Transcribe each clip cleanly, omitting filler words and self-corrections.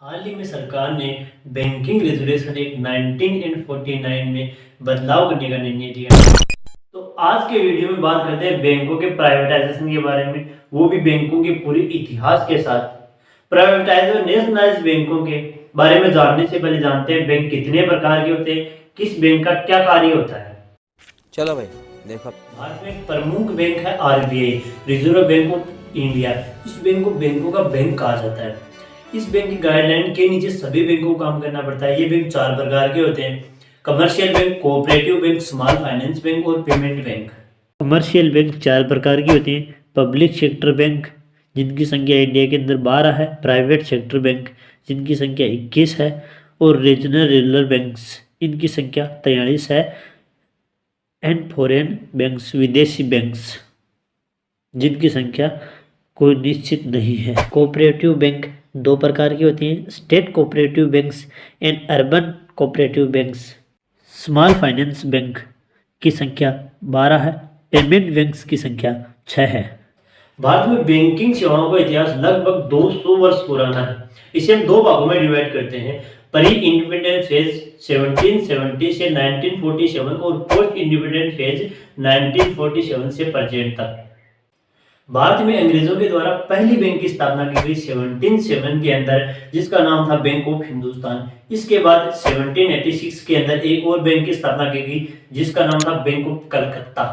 हाल ही में सरकार ने बैंकिंग रेगुलेशन एक्ट 1949 में बदलाव करने का निर्णय लिया। तो आज के वीडियो में बात करते हैं बैंकों के प्राइवेटाइजेशन के बारे में, वो भी बैंकों के पूरे इतिहास के साथ। प्राइवेटाइज और नेशनलाइज बैंकों के बारे में जानने से पहले जानते हैं बैंक कितने प्रकार के होते हैं, किस बैंक का क्या कार्य होता है। चलो भाई देखो। भारत में एक प्रमुख बैंक है RBI, reserve bank of India. इस बैंक को बैंकों का बैंक कहा जाता है। इस बैंक की गाइडलाइन के नीचे सभी बैंकों को काम करना पड़ता है। ये बैंक चार प्रकार के होते हैं: commercial bank, cooperative bank, small finance bank और पेमेंट बैंक। कमर्शियल बैंक चार प्रकार की होती हैं: पब्लिक सेक्टर बैंक जिनकी संख्या इंडिया के अंदर 12 है, प्राइवेट सेक्टर बैंक जिनकी संख्या 21 है, और रीजनल रूरल बैंक्स इनकी संख्या 43 है, एंड फॉरेन बैंक्स विदेशी बैंक्स जिनकी संख्या कोई निश्चित नहीं है। कोऑपरेटिव बैंक दो प्रकार की होती हैं: state cooperative banks and urban cooperative banks. Small finance bank की संख्या 12 है, पेमेंट बैंक्स की संख्या 6 है। भारत में बैंकिंग सेवाओं का इतिहास लगभग 200 वर्ष पुराना है। इसे हम दो भागों में डिवाइड करते हैं: प्री इंडिपेंडेंस फेज 1770 से 1947 और पोस्ट इंडिपेंडेंट फेज 1947 से प्रेजेंट तक। भारत में अंग्रेजों के द्वारा पहली बैंक की स्थापना की गई 1707 के अंदर, जिसका नाम था बैंक ऑफ हिंदुस्तान। इसके बाद 1786 के अंदर एक और बैंक की स्थापना की गई जिसका नाम था bank of Calcutta.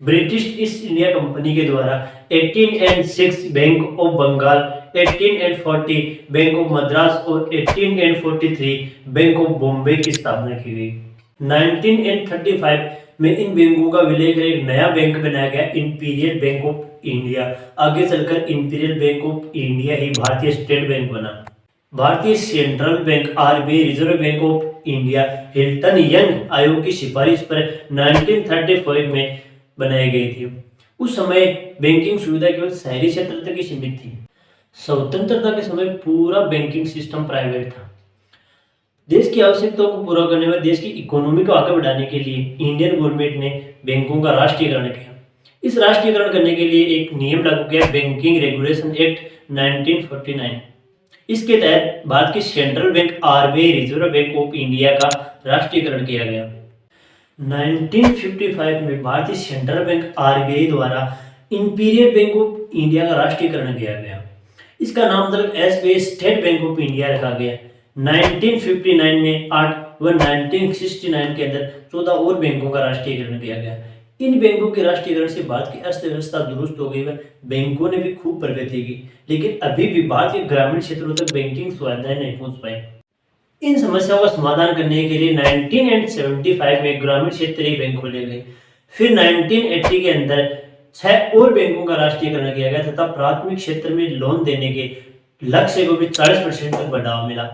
British East India company के द्वारा 1806 bank of Bengal, 1840 bank of Madras और 1843 बैंक ऑफ बॉम्बे की स्थापना की गई। 1935 में इन बैंकों का विलय कर एक नया बैंक बनाया गया, इंपीरियल बैंक ऑफ इंडिया। आगे चलकर इंपीरियल बैंक ऑफ इंडिया ही भारतीय स्टेट बैंक बना। भारतीय central bank RBI reserve bank of India Hilton young आयोग की सिफारिश पर 1935 में बनाई गई थी। उस समय बैंकिंग सुविधा केवल शहरी क्षेत्र तक ही सीमित थी। स्वतंत्रता के समय पूरा बैंकिंग सिस्टम प्राइवेट था। देश की आवश्यकताओं को पूरा करने में, देश की इकोनॉमी को आगे बढ़ाने के लिए इंडियन गवर्नमेंट ने बैंकों का राष्ट्रीयकरण किया। इस राष्ट्रीयकरण करने के लिए एक नियम लागू किया, बैंकिंग रेगुलेशन एक्ट 1949। इसके तहत भारत की central bank RBI reserve bank of India का राष्ट्रीयकरण किया गया। 1955 में भारतीय सेंट्रल बैंक आरबीआई द्वारा इंपीरियल बैंक ऑफ इंडिया का राष्ट्रीयकरण किया गया। इसका नाम SBI state bank of India रखा गया। 1959 में 8 व 1969 के अंदर 14 और बैंकों का राष्ट्रीयकरण किया गया। इन बैंकों के राष्ट्रीयकरण से भारत की अर्थव्यवस्था दुरुस्त हो गई है। बैंकों ने भी खूब प्रगति की, लेकिन अभी भी भारत के ग्रामीण क्षेत्रों तक बैंकिंग सुविधाएं नहीं पहुंच पाई। इन समस्याओं का समाधान करने के लिए 1975 में ग्रामीण क्षेत्रीय बैंक खोले गए। फिर 1980 के अंदर 6 और बैंकों का राष्ट्रीयकरण किया गया तथा प्राथमिक क्षेत्र में लोन देने के लक्ष्य को भी 40% तक बढ़ावा मिला।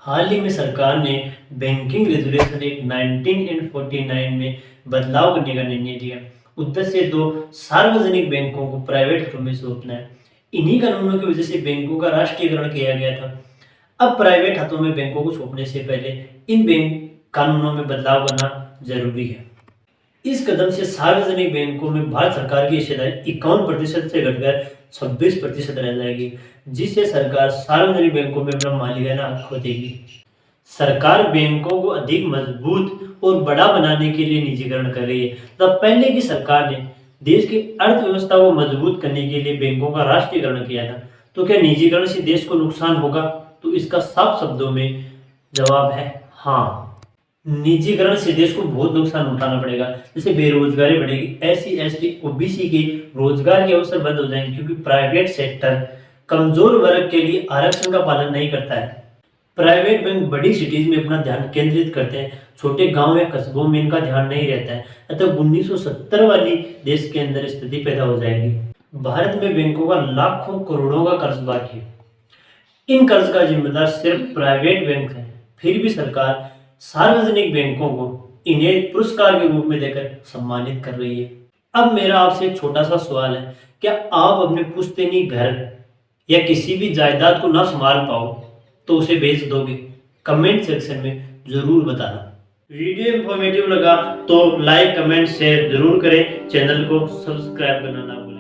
हाल ही में सरकार ने बैंकिंग रेगुलेशन एक्ट 1949 में बदलाव करने का निर्णय लिया। उद्देश्य दो सार्वजनिक बैंकों को प्राइवेट हाथों में सौंपना है। इन्हीं कानूनों की वजह से बैंकों का राष्ट्रीयकरण किया गया था। अब प्राइवेट हाथों में बैंकों को सौंपने से पहले इन बैंक कानूनों में बदलाव करना जरूरी है। इस कदम से सार्वजनिक बैंकों में भारत सरकार की हिस्सेदारी 51% से घटकर 26% रह जाएगी, जिससे सरकार सार्वजनिक बैंकों में अपना मालिकाना हक खो देगी। सरकार बैंकों को अधिक मजबूत और बड़ा बनाने के लिए निजीकरण कर रही है। तब पहले की सरकार ने देश की अर्थव्यवस्था को मजबूत करने के लिए बैंकों का राष्ट्रीयकरण किया था। तो क्या निजीकरण से देश को नुकसान होगा? तो इसका साफ शब्दों में जवाब है हाँ। निजीकरण से देश को बहुत नुकसान उठाना पड़ेगा। जैसे बेरोजगारी बढ़ेगी, एससी एसटी ओबीसी के रोजगार के अवसर बंद हो जाएंगे, क्योंकि प्राइवेट सेक्टर कमजोर वर्ग के लिए आरक्षण का पालन नहीं करता है। प्राइवेट बैंक बड़ी सिटीज में अपना ध्यान केंद्रित करते हैं, छोटे गांव या कस्बों में इनका ध्यान नहीं रहता है। अतः 1970 वाली देश के अंदर स्थिति पैदा हो जाएगी। भारत में बैंकों का लाखों करोड़ों का कर्ज बाकी है। इन कर्ज का जिम्मेदार सिर्फ प्राइवेट बैंक है। फिर भी सरकार सार्वजनिक बैंकों को इन्हें पुरस्कार के रूप में देकर सम्मानित कर रही है। अब मेरा आपसे एक छोटा सा सवाल है, क्या आप अपने पुश्तैनी घर या किसी भी जायदाद को ना संभाल पाओ तो उसे बेच दोगे? कमेंट सेक्शन में जरूर बताना। वीडियो इंफॉर्मेटिव लगा तो लाइक कमेंट शेयर जरूर करें। चैनल को सब्सक्राइब करना ना भूलें।